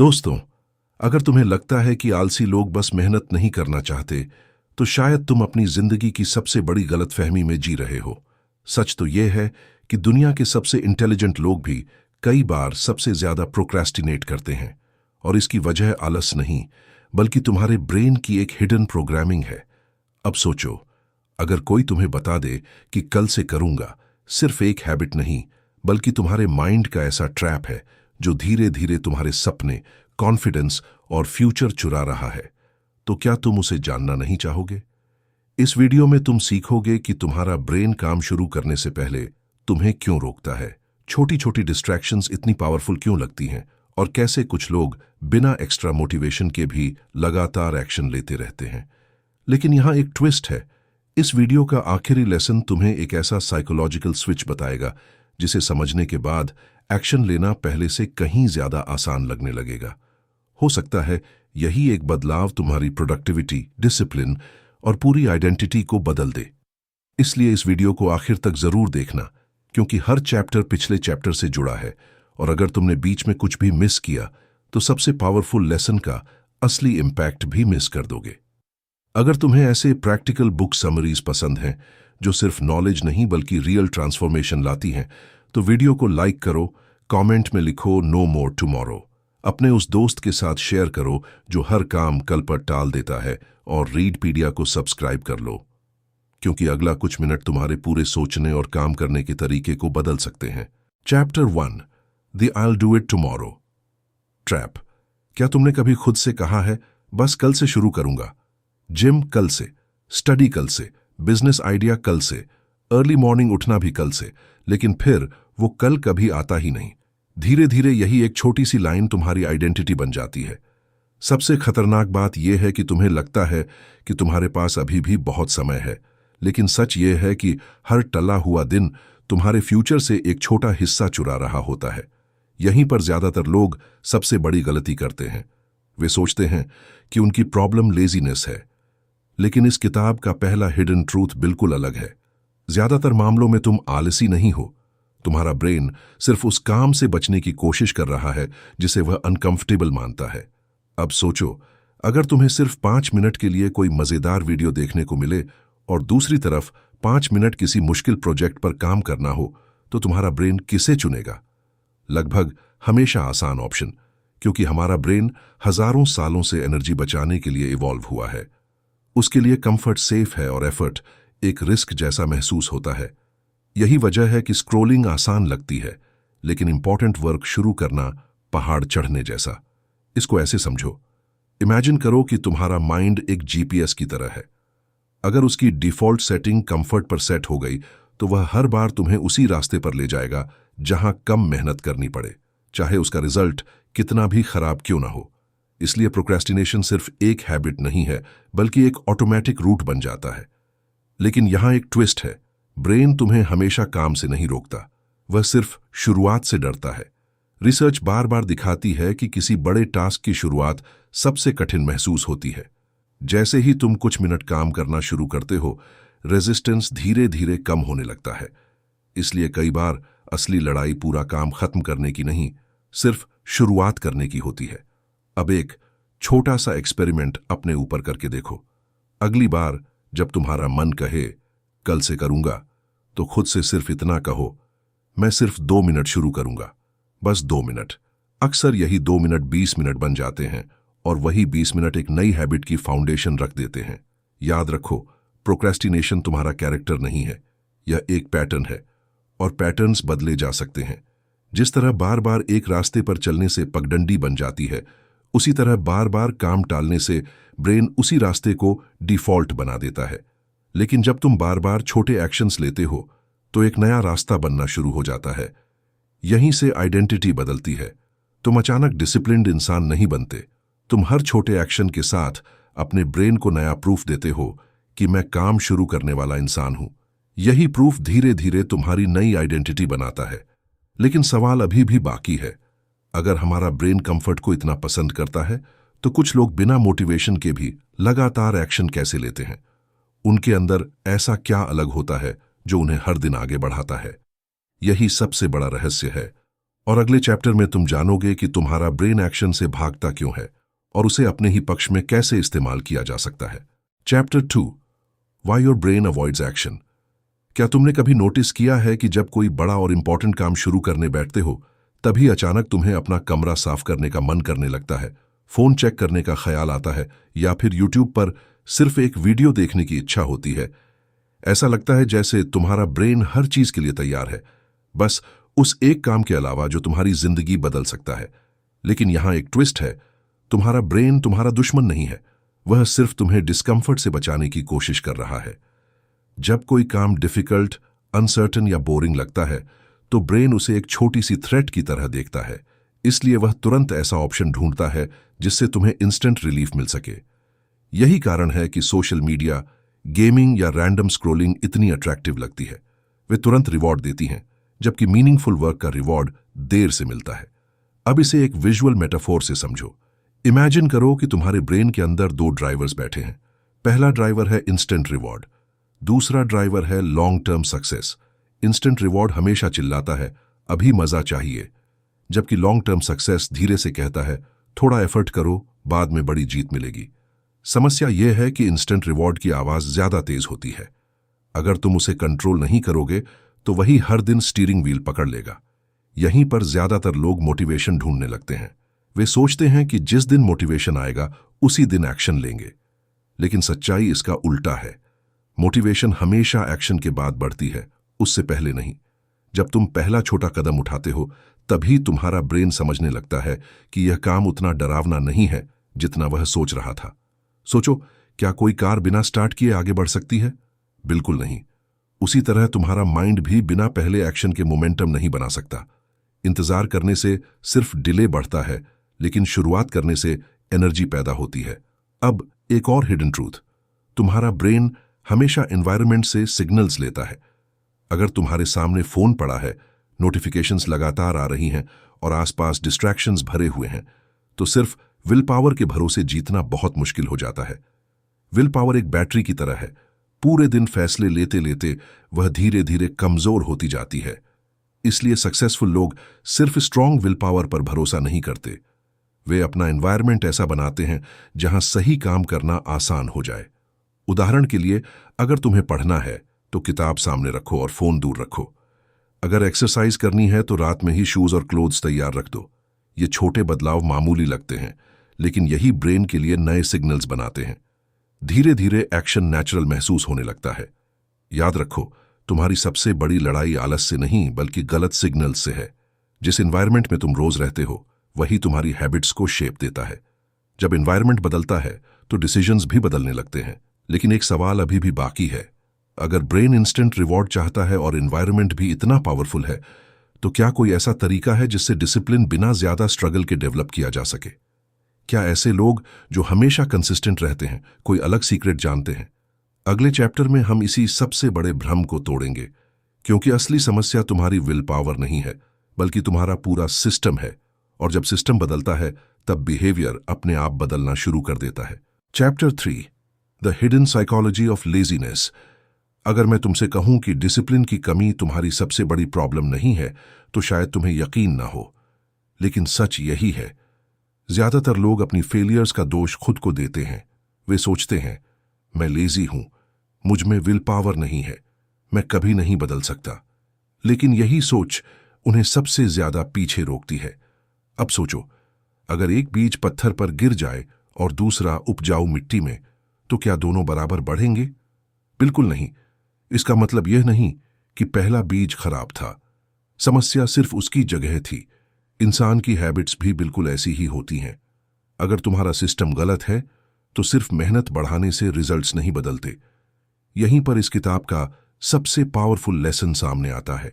दोस्तों, अगर तुम्हें लगता है कि आलसी लोग बस मेहनत नहीं करना चाहते, तो शायद तुम अपनी जिंदगी की सबसे बड़ी गलतफहमी में जी रहे हो। सच तो यह है कि दुनिया के सबसे इंटेलिजेंट लोग भी कई बार सबसे ज्यादा प्रोक्रेस्टिनेट करते हैं, और इसकी वजह आलस नहीं, बल्कि तुम्हारे ब्रेन की एक हिडन प्रोग्रामिंग है। अब सोचो, अगर कोई तुम्हें बता दे कि कल से करूंगा, सिर्फ एक हैबिट नहीं, बल्कि तुम्हारे माइंड का ऐसा ट्रैप है जो धीरे धीरे तुम्हारे सपने, कॉन्फिडेंस और फ्यूचर चुरा रहा है, तो क्या तुम उसे जानना नहीं चाहोगे? इस वीडियो में तुम सीखोगे कि तुम्हारा ब्रेन काम शुरू करने से पहले तुम्हें क्यों रोकता है, छोटी छोटी डिस्ट्रैक्शंस इतनी पावरफुल क्यों लगती हैं, और कैसे कुछ लोग बिना एक्स्ट्रा मोटिवेशन के भी लगातार एक्शन लेते रहते हैं। लेकिन यहां एक ट्विस्ट है। इस वीडियो का आखिरी लेसन तुम्हें एक ऐसा साइकोलॉजिकल स्विच बताएगा जिसे समझने के बाद एक्शन लेना पहले से कहीं ज्यादा आसान लगने लगेगा। हो सकता है यही एक बदलाव तुम्हारी प्रोडक्टिविटी, डिसिप्लिन और पूरी आइडेंटिटी को बदल दे। इसलिए इस वीडियो को आखिर तक जरूर देखना, क्योंकि हर चैप्टर पिछले चैप्टर से जुड़ा है, और अगर तुमने बीच में कुछ भी मिस किया तो सबसे पावरफुल लेसन का असली इम्पैक्ट भी मिस कर दोगे। अगर तुम्हें ऐसे प्रैक्टिकल बुक समरीज पसंद हैं जो सिर्फ नॉलेज नहीं बल्कि रियल ट्रांसफॉर्मेशन लाती हैं, तो वीडियो को लाइक करो, कमेंट में लिखो नो मोर टुमारो। अपने उस दोस्त के साथ शेयर करो जो हर काम कल पर टाल देता है, और रीडपीडिया को सब्सक्राइब कर लो, क्योंकि अगला कुछ मिनट तुम्हारे पूरे सोचने और काम करने के तरीके को बदल सकते हैं। Chapter 1, the I will do it tomorrow trap. क्या तुमने कभी खुद से कहा है, बस कल से शुरू करूंगा, जिम कल से, स्टडी कल से, बिजनेस आइडिया कल से, अर्ली मॉर्निंग उठना भी कल से, लेकिन फिर वो कल कभी आता ही नहीं। धीरे धीरे यही एक छोटी सी लाइन तुम्हारी आइडेंटिटी बन जाती है। सबसे खतरनाक बात यह है कि तुम्हें लगता है कि तुम्हारे पास अभी भी बहुत समय है, लेकिन सच यह है कि हर टला हुआ दिन तुम्हारे फ्यूचर से एक छोटा हिस्सा चुरा रहा होता है। यहीं पर ज्यादातर लोग सबसे बड़ी गलती करते हैं। वे सोचते हैं कि उनकी प्रॉब्लम लेजीनेस है, लेकिन इस किताब का पहला हिडन ट्रूथ बिल्कुल अलग है। ज्यादातर मामलों में तुम आलसी नहीं हो, तुम्हारा ब्रेन सिर्फ उस काम से बचने की कोशिश कर रहा है जिसे वह अनकंफर्टेबल मानता है। अब सोचो, अगर तुम्हें सिर्फ 5 मिनट के लिए कोई मजेदार वीडियो देखने को मिले और दूसरी तरफ 5 मिनट किसी मुश्किल प्रोजेक्ट पर काम करना हो, तो तुम्हारा ब्रेन किसे चुनेगा? लगभग हमेशा आसान ऑप्शन, क्योंकि हमारा ब्रेन हजारों सालों से एनर्जी बचाने के लिए इवॉल्व हुआ है। उसके लिए कंफर्ट सेफ है और एफर्ट एक रिस्क जैसा महसूस होता है। यही वजह है कि स्क्रोलिंग आसान लगती है, लेकिन इंपॉर्टेंट वर्क शुरू करना पहाड़ चढ़ने जैसा। इसको ऐसे समझो, इमेजिन करो कि तुम्हारा माइंड एक जीपीएस की तरह है। अगर उसकी डिफॉल्ट सेटिंग कंफर्ट पर सेट हो गई, तो वह हर बार तुम्हें उसी रास्ते पर ले जाएगा जहां कम मेहनत करनी पड़े, चाहे उसका रिजल्ट कितना भी खराब क्यों ना हो। इसलिए प्रोक्रेस्टिनेशन सिर्फ एक हैबिट नहीं है, बल्कि एक ऑटोमेटिक रूट बन जाता है। लेकिन यहां एक ट्विस्ट है, ब्रेन तुम्हें हमेशा काम से नहीं रोकता, वह सिर्फ शुरुआत से डरता है। रिसर्च बार बार दिखाती है कि किसी बड़े टास्क की शुरुआत सबसे कठिन महसूस होती है। जैसे ही तुम कुछ मिनट काम करना शुरू करते हो, रेजिस्टेंस धीरे धीरे कम होने लगता है। इसलिए कई बार असली लड़ाई पूरा काम खत्म करने की नहीं, सिर्फ शुरुआत करने की होती है। अब एक छोटा सा एक्सपेरिमेंट अपने ऊपर करके देखो। अगली बार जब तुम्हारा मन कहे कल से करूंगा, तो खुद से सिर्फ इतना कहो, मैं सिर्फ 2 मिनट शुरू करूंगा, बस 2 मिनट। अक्सर यही 2 मिनट 20 मिनट बन जाते हैं, और वही 20 मिनट एक नई हैबिट की फाउंडेशन रख देते हैं। याद रखो, प्रोक्रेस्टिनेशन तुम्हारा कैरेक्टर नहीं है, यह एक पैटर्न है, और पैटर्न्स बदले जा सकते हैं। जिस तरह बार बार एक रास्ते पर चलने से पगडंडी बन जाती है, उसी तरह बार बार काम टालने से ब्रेन उसी रास्ते को डिफॉल्ट बना देता है। लेकिन जब तुम बार बार छोटे एक्शंस लेते हो, तो एक नया रास्ता बनना शुरू हो जाता है। यहीं से आइडेंटिटी बदलती है। तुम अचानक डिसिप्लिन्ड इंसान नहीं बनते, तुम हर छोटे एक्शन के साथ अपने ब्रेन को नया प्रूफ देते हो कि मैं काम शुरू करने वाला इंसान हूं। यही प्रूफ धीरे धीरे तुम्हारी नई आइडेंटिटी बनाता है। लेकिन सवाल अभी भी बाकी है। अगर हमारा ब्रेन कंफर्ट को इतना पसंद करता है, तो कुछ लोग बिना मोटिवेशन के भी लगातार एक्शन कैसे लेते हैं? उनके अंदर ऐसा क्या अलग होता है जो उन्हें हर दिन आगे बढ़ाता है? यही सबसे बड़ा रहस्य है, और अगले चैप्टर में तुम जानोगे कि तुम्हारा ब्रेन एक्शन से भागता क्यों है और उसे अपने ही पक्ष में कैसे इस्तेमाल किया जा सकता है। Chapter 2, why your brain avoids action. क्या तुमने कभी नोटिस किया है कि जब कोई बड़ा और इंपॉर्टेंट काम शुरू करने बैठते हो तभी अचानक तुम्हें अपना कमरा साफ करने का मन करने लगता है, फोन चेक करने का ख्याल आता है या फिर यूट्यूब पर सिर्फ एक वीडियो देखने की इच्छा होती है। ऐसा लगता है जैसे तुम्हारा ब्रेन हर चीज के लिए तैयार है, बस उस एक काम के अलावा जो तुम्हारी जिंदगी बदल सकता है। लेकिन यहां एक ट्विस्ट है, तुम्हारा ब्रेन तुम्हारा दुश्मन नहीं है, वह सिर्फ तुम्हें डिस्कम्फर्ट से बचाने की कोशिश कर रहा है। जब कोई काम डिफिकल्ट, अनसर्टन या बोरिंग लगता है तो ब्रेन उसे एक छोटी सी थ्रेट की तरह देखता है, इसलिए वह तुरंत ऐसा ऑप्शन ढूंढता है जिससे तुम्हें इंस्टेंट रिलीफ मिल सके। यही कारण है कि सोशल मीडिया, गेमिंग या रैंडम स्क्रोलिंग इतनी अट्रैक्टिव लगती है। वे तुरंत रिवॉर्ड देती हैं, जबकि मीनिंगफुल वर्क का रिवॉर्ड देर से मिलता है। अब इसे एक विजुअल मेटाफोर से समझो। इमेजिन करो कि तुम्हारे ब्रेन के अंदर दो ड्राइवर्स बैठे हैं। पहला ड्राइवर है इंस्टेंट रिवॉर्ड, दूसरा ड्राइवर है long term success. Instant reward हमेशा चिल्लाता है, अभी मजा चाहिए, जबकि लॉन्ग टर्म सक्सेस धीरे से कहता है, थोड़ा एफर्ट करो, बाद में बड़ी जीत मिलेगी। समस्या यह है कि इंस्टेंट रिवॉर्ड की आवाज ज्यादा तेज होती है। अगर तुम उसे कंट्रोल नहीं करोगे तो वही हर दिन स्टीयरिंग व्हील पकड़ लेगा। यहीं पर ज्यादातर लोग मोटिवेशन ढूंढने लगते हैं। वे सोचते हैं कि जिस दिन मोटिवेशन आएगा उसी दिन एक्शन लेंगे, लेकिन सच्चाई इसका उल्टा है। मोटिवेशन हमेशा एक्शन के बाद बढ़ती है, उससे पहले नहीं। जब तुम पहला छोटा कदम उठाते हो तभी तुम्हारा ब्रेन समझने लगता है कि यह काम उतना डरावना नहीं है जितना वह सोच रहा था। सोचो, क्या कोई कार बिना स्टार्ट किए आगे बढ़ सकती है? बिल्कुल नहीं। उसी तरह तुम्हारा माइंड भी बिना पहले एक्शन के मोमेंटम नहीं बना सकता। इंतजार करने से सिर्फ डिले बढ़ता है, लेकिन शुरुआत करने से एनर्जी पैदा होती है। अब एक और हिडन ट्रूथ, तुम्हारा ब्रेन हमेशा एनवायरनमेंट से सिग्नल्स लेता है। अगर तुम्हारे सामने फोन पड़ा है, नोटिफिकेशंस लगातार आ रही हैं और आसपास डिस्ट्रैक्शंस भरे हुए हैं, तो सिर्फ विल पावर के भरोसे जीतना बहुत मुश्किल हो जाता है। विल पावर एक बैटरी की तरह है, पूरे दिन फैसले लेते लेते वह धीरे धीरे कमजोर होती जाती है। इसलिए सक्सेसफुल लोग सिर्फ स्ट्रांग विल पावर पर भरोसा नहीं करते, वे अपना एनवायरनमेंट ऐसा बनाते हैं जहां सही काम करना आसान हो जाए। उदाहरण के लिए, अगर तुम्हें पढ़ना है तो किताब सामने रखो और फोन दूर रखो। अगर एक्सरसाइज करनी है तो रात में ही शूज और क्लोथ्स तैयार रख दो। ये छोटे बदलाव मामूली लगते हैं, लेकिन यही ब्रेन के लिए नए सिग्नल्स बनाते हैं। धीरे धीरे एक्शन नेचुरल महसूस होने लगता है। याद रखो, तुम्हारी सबसे बड़ी लड़ाई आलस से नहीं बल्कि गलत सिग्नल्स से है। जिस एनवायरनमेंट में तुम रोज रहते हो वही तुम्हारी हैबिट्स को शेप देता है। जब एनवायरनमेंट बदलता है तो डिसीजंस भी बदलने लगते हैं। लेकिन एक सवाल अभी भी बाकी है, अगर ब्रेन इंस्टेंट रिवॉर्ड चाहता है और एनवायरनमेंट भी इतना पावरफुल है, तो क्या कोई ऐसा तरीका है जिससे डिसिप्लिन बिना ज्यादा स्ट्रगल के डेवलप किया जा सके? क्या ऐसे लोग जो हमेशा कंसिस्टेंट रहते हैं कोई अलग सीक्रेट जानते हैं? अगले चैप्टर में हम इसी सबसे बड़े भ्रम को तोड़ेंगे, क्योंकि असली समस्या तुम्हारी विल पावर नहीं है बल्कि तुम्हारा पूरा सिस्टम है, और जब सिस्टम बदलता है तब बिहेवियर अपने आप बदलना शुरू कर देता है। Chapter 3, the hidden psychology of laziness. अगर मैं तुमसे कहूं कि डिसिप्लिन की कमी तुम्हारी सबसे बड़ी प्रॉब्लम नहीं है तो शायद तुम्हें यकीन ना हो, लेकिन सच यही है। ज्यादातर लोग अपनी फेलियर्स का दोष खुद को देते हैं। वे सोचते हैं, मैं लेजी हूं, मुझ में विल पावर नहीं है, मैं कभी नहीं बदल सकता। लेकिन यही सोच उन्हें सबसे ज्यादा पीछे रोकती है। अब सोचो, अगर एक बीज पत्थर पर गिर जाए और दूसरा उपजाऊ मिट्टी में, तो क्या दोनों बराबर बढ़ेंगे? बिल्कुल नहीं। इसका मतलब यह नहीं कि पहला बीज खराब था, समस्या सिर्फ उसकी जगह थी। इंसान की हैबिट्स भी बिल्कुल ऐसी ही होती हैं। अगर तुम्हारा सिस्टम गलत है तो सिर्फ मेहनत बढ़ाने से रिजल्ट्स नहीं बदलते। यहीं पर इस किताब का सबसे पावरफुल लेसन सामने आता है।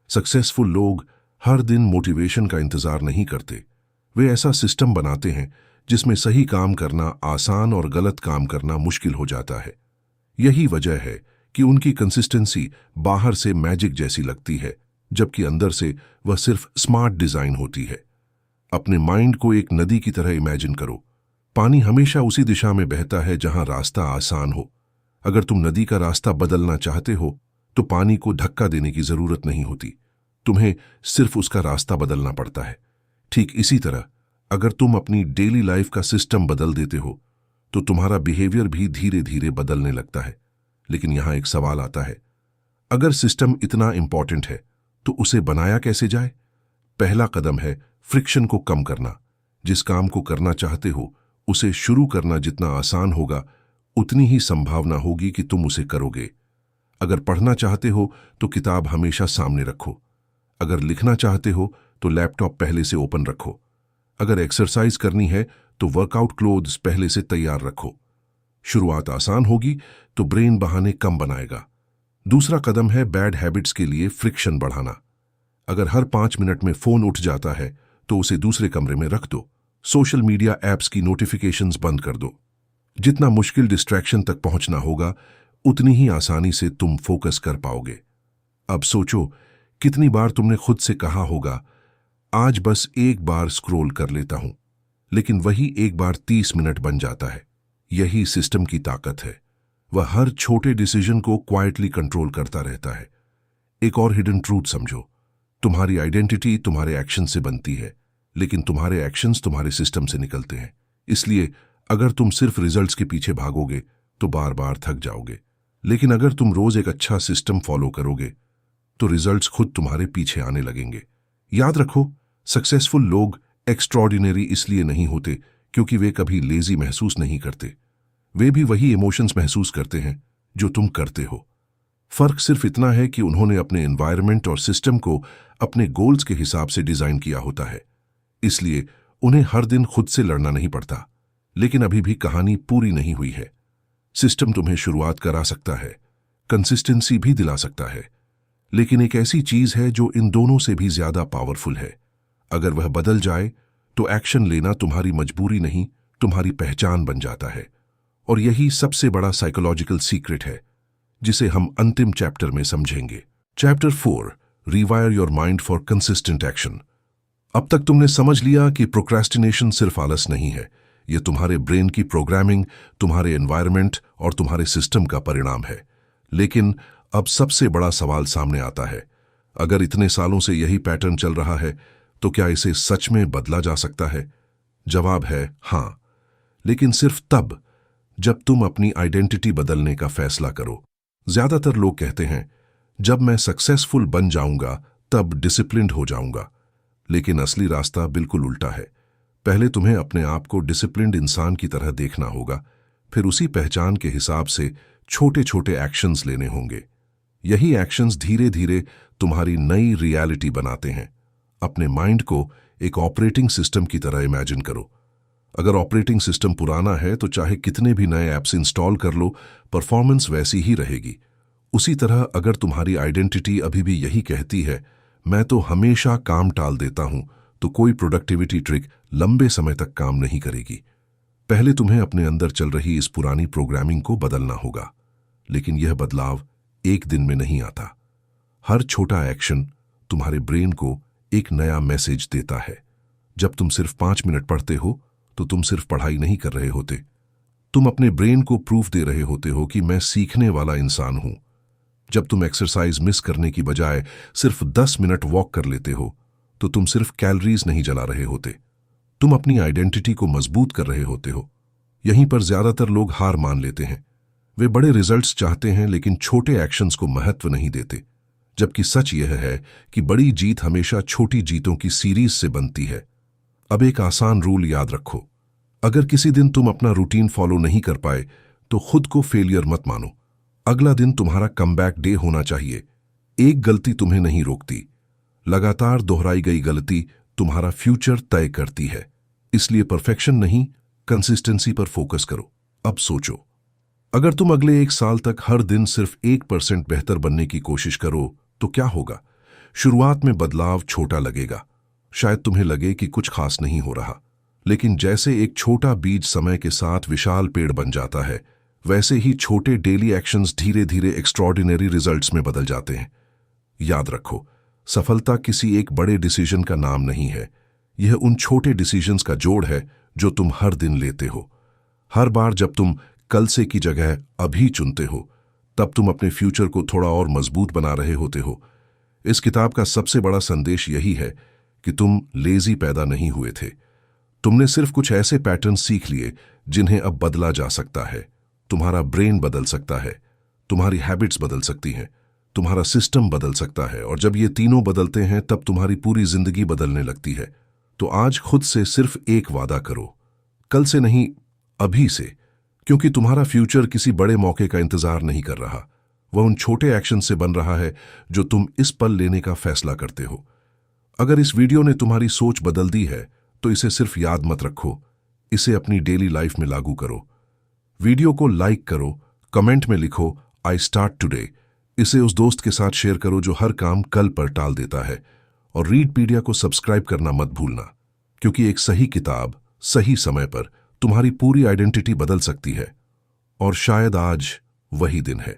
सक्सेसफुल लोग हर दिन मोटिवेशन का इंतजार नहीं करते, वे ऐसा सिस्टम बनाते हैं जिसमें सही काम करना आसान और गलत काम करना मुश्किल हो जाता है। यही वजह है कि उनकी कंसिस्टेंसी बाहर से मैजिक जैसी लगती है, जबकि अंदर से वह सिर्फ स्मार्ट डिजाइन होती है। अपने माइंड को एक नदी की तरह इमेजिन करो। पानी हमेशा उसी दिशा में बहता है जहां रास्ता आसान हो। अगर तुम नदी का रास्ता बदलना चाहते हो तो पानी को धक्का देने की जरूरत नहीं होती, तुम्हें सिर्फ उसका रास्ता बदलना पड़ता है। ठीक इसी तरह अगर तुम अपनी डेली लाइफ का सिस्टम बदल देते हो तो तुम्हारा बिहेवियर भी धीरे धीरे बदलने लगता है। लेकिन यहां एक सवाल आता है, अगर सिस्टम इतना इंपॉर्टेंट है तो उसे बनाया कैसे जाए? पहला कदम है फ्रिक्शन को कम करना। जिस काम को करना चाहते हो उसे शुरू करना जितना आसान होगा उतनी ही संभावना होगी कि तुम उसे करोगे। अगर पढ़ना चाहते हो तो किताब हमेशा सामने रखो। अगर लिखना चाहते हो तो लैपटॉप पहले से ओपन रखो। अगर एक्सरसाइज करनी है तो वर्कआउट क्लोथ्स पहले से तैयार रखो। शुरुआत आसान होगी तो ब्रेन बहाने कम बनाएगा। दूसरा कदम है बैड हैबिट्स के लिए फ्रिक्शन बढ़ाना। अगर हर 5 मिनट में फोन उठ जाता है तो उसे दूसरे कमरे में रख दो। सोशल मीडिया ऐप्स की नोटिफिकेशंस बंद कर दो। जितना मुश्किल डिस्ट्रैक्शन तक पहुंचना होगा उतनी ही आसानी से तुम फोकस कर पाओगे। अब सोचो, कितनी बार तुमने खुद से कहा होगा, आज बस एक बार स्क्रॉल कर लेता हूं, लेकिन वही एक बार 30 मिनट बन जाता है। यही सिस्टम की ताकत है। वह हर छोटे डिसीजन को क्वाइटली कंट्रोल करता रहता है। एक और हिडन ट्रूथ समझो, तुम्हारी आइडेंटिटी तुम्हारे एक्शन से बनती है, लेकिन तुम्हारे एक्शंस तुम्हारे सिस्टम से निकलते हैं। इसलिए अगर तुम सिर्फ रिजल्ट्स के पीछे भागोगे तो बार बार थक जाओगे, लेकिन अगर तुम रोज एक अच्छा सिस्टम फॉलो करोगे तो रिजल्ट्स खुद तुम्हारे पीछे आने लगेंगे। याद रखो, सक्सेसफुल लोग एक्स्ट्रॉर्डिनरी इसलिए नहीं होते क्योंकि वे कभी लेजी महसूस नहीं करते। वे भी वही इमोशंस महसूस करते हैं जो तुम करते हो। फर्क सिर्फ इतना है कि उन्होंने अपने एनवायरनमेंट और सिस्टम को अपने गोल्स के हिसाब से डिजाइन किया होता है। इसलिए उन्हें हर दिन खुद से लड़ना नहीं पड़ता। लेकिन अभी भी कहानी पूरी नहीं हुई है। सिस्टम तुम्हें शुरुआत करा सकता है, कंसिस्टेंसी भी दिला सकता है, लेकिन एक ऐसी चीज है जो इन दोनों से भी ज्यादा पावरफुल है। अगर वह बदल जाए तो एक्शन लेना तुम्हारी मजबूरी नहीं, तुम्हारी पहचान बन जाता है। और यही सबसे बड़ा साइकोलॉजिकल सीक्रेट है जिसे हम अंतिम चैप्टर में समझेंगे। Chapter 4, rewire your mind for consistent action. अब तक तुमने समझ लिया कि प्रोक्रेस्टिनेशन सिर्फ आलस नहीं है, यह तुम्हारे ब्रेन की प्रोग्रामिंग, तुम्हारे एनवायरनमेंट और तुम्हारे सिस्टम का परिणाम है। लेकिन अब सबसे बड़ा सवाल सामने आता है, अगर इतने सालों से यही पैटर्न चल रहा है तो क्या इसे सच में बदला जा सकता है? जवाब है हां, लेकिन सिर्फ तब जब तुम अपनी आइडेंटिटी बदलने का फैसला करो। ज्यादातर लोग कहते हैं, जब मैं सक्सेसफुल बन जाऊंगा तब डिसिप्लिन्ड हो जाऊंगा, लेकिन असली रास्ता बिल्कुल उल्टा है। पहले तुम्हें अपने आप को डिसिप्लिन्ड इंसान की तरह देखना होगा, फिर उसी पहचान के हिसाब से छोटे छोटे एक्शंस लेने होंगे। यही एक्शंस धीरे धीरे तुम्हारी नई रियलिटी बनाते हैं। अपने माइंड को एक ऑपरेटिंग सिस्टम की तरह इमेजिन करो। अगर ऑपरेटिंग सिस्टम पुराना है तो चाहे कितने भी नए ऐप्स इंस्टॉल कर लो, परफॉर्मेंस वैसी ही रहेगी। उसी तरह अगर तुम्हारी आइडेंटिटी अभी भी यही कहती है, मैं तो हमेशा काम टाल देता हूं, तो कोई प्रोडक्टिविटी ट्रिक लंबे समय तक काम नहीं करेगी। पहले तुम्हें अपने अंदर चल रही इस पुरानी प्रोग्रामिंग को बदलना होगा, लेकिन यह बदलाव एक दिन में नहीं आता। हर छोटा एक्शन तुम्हारे ब्रेन को एक नया मैसेज देता है। जब तुम सिर्फ 5 मिनट पढ़ते हो तो तुम सिर्फ पढ़ाई नहीं कर रहे होते, तुम अपने ब्रेन को प्रूफ दे रहे होते हो कि मैं सीखने वाला इंसान हूं। जब तुम एक्सरसाइज मिस करने की बजाय सिर्फ 10 मिनट वॉक कर लेते हो तो तुम सिर्फ कैलोरीज नहीं जला रहे होते, तुम अपनी आइडेंटिटी को मजबूत कर रहे होते हो। यहीं पर ज्यादातर लोग हार मान लेते हैं। वे बड़े रिजल्ट्स चाहते हैं लेकिन छोटे एक्शंस को महत्व नहीं देते, जबकि सच यह है कि बड़ी जीत हमेशा छोटी जीतों की सीरीज से बनती है। अब एक आसान रूल याद रखो, अगर किसी दिन तुम अपना रूटीन फॉलो नहीं कर पाए तो खुद को फेलियर मत मानो। अगला दिन तुम्हारा कमबैक डे होना चाहिए। एक गलती तुम्हें नहीं रोकती, लगातार दोहराई गई गलती तुम्हारा फ्यूचर तय करती है। इसलिए परफेक्शन नहीं, कंसिस्टेंसी पर फोकस करो। अब सोचो, अगर तुम अगले 1 साल तक हर दिन सिर्फ 1% बेहतर बनने की कोशिश करो तो क्या होगा? शुरुआत में बदलाव छोटा लगेगा, शायद तुम्हें लगे कि कुछ खास नहीं हो रहा, लेकिन जैसे एक छोटा बीज समय के साथ विशाल पेड़ बन जाता है, वैसे ही छोटे डेली एक्शंस धीरे धीरे एक्स्ट्रॉर्डिनरी रिजल्ट्स में बदल जाते हैं। याद रखो, सफलता किसी एक बड़े डिसीजन का नाम नहीं है, यह उन छोटे डिसीजंस का जोड़ है जो तुम हर दिन लेते हो। हर बार जब तुम कल से की जगह अभी चुनते हो, तब तुम अपने फ्यूचर को थोड़ा और मजबूत बना रहे होते हो। इस किताब का सबसे बड़ा संदेश यही है कि तुम लेजी पैदा नहीं हुए थे। तुमने सिर्फ कुछ ऐसे पैटर्न सीख लिए जिन्हें अब बदला जा सकता है। तुम्हारा ब्रेन बदल सकता है, तुम्हारी हैबिट्स बदल सकती हैं, तुम्हारा सिस्टम बदल सकता है, और जब ये तीनों बदलते हैं तब तुम्हारी पूरी जिंदगी बदलने लगती है। तो आज खुद से सिर्फ एक वादा करो, कल से नहीं, अभी से, क्योंकि तुम्हारा फ्यूचर किसी बड़े मौके का इंतजार नहीं कर रहा। वह उन छोटे एक्शन से बन रहा है जो तुम इस पल लेने का फैसला करते हो। अगर इस वीडियो ने तुम्हारी सोच बदल दी है तो इसे सिर्फ याद मत रखो, इसे अपनी डेली लाइफ में लागू करो। वीडियो को लाइक करो, कमेंट में लिखो आई स्टार्ट टुडे। इसे उस दोस्त के साथ शेयर करो जो हर काम कल पर टाल देता है। और रीडपीडिया को सब्सक्राइब करना मत भूलना, क्योंकि एक सही किताब सही समय पर तुम्हारी पूरी आइडेंटिटी बदल सकती है। और शायद आज वही दिन है।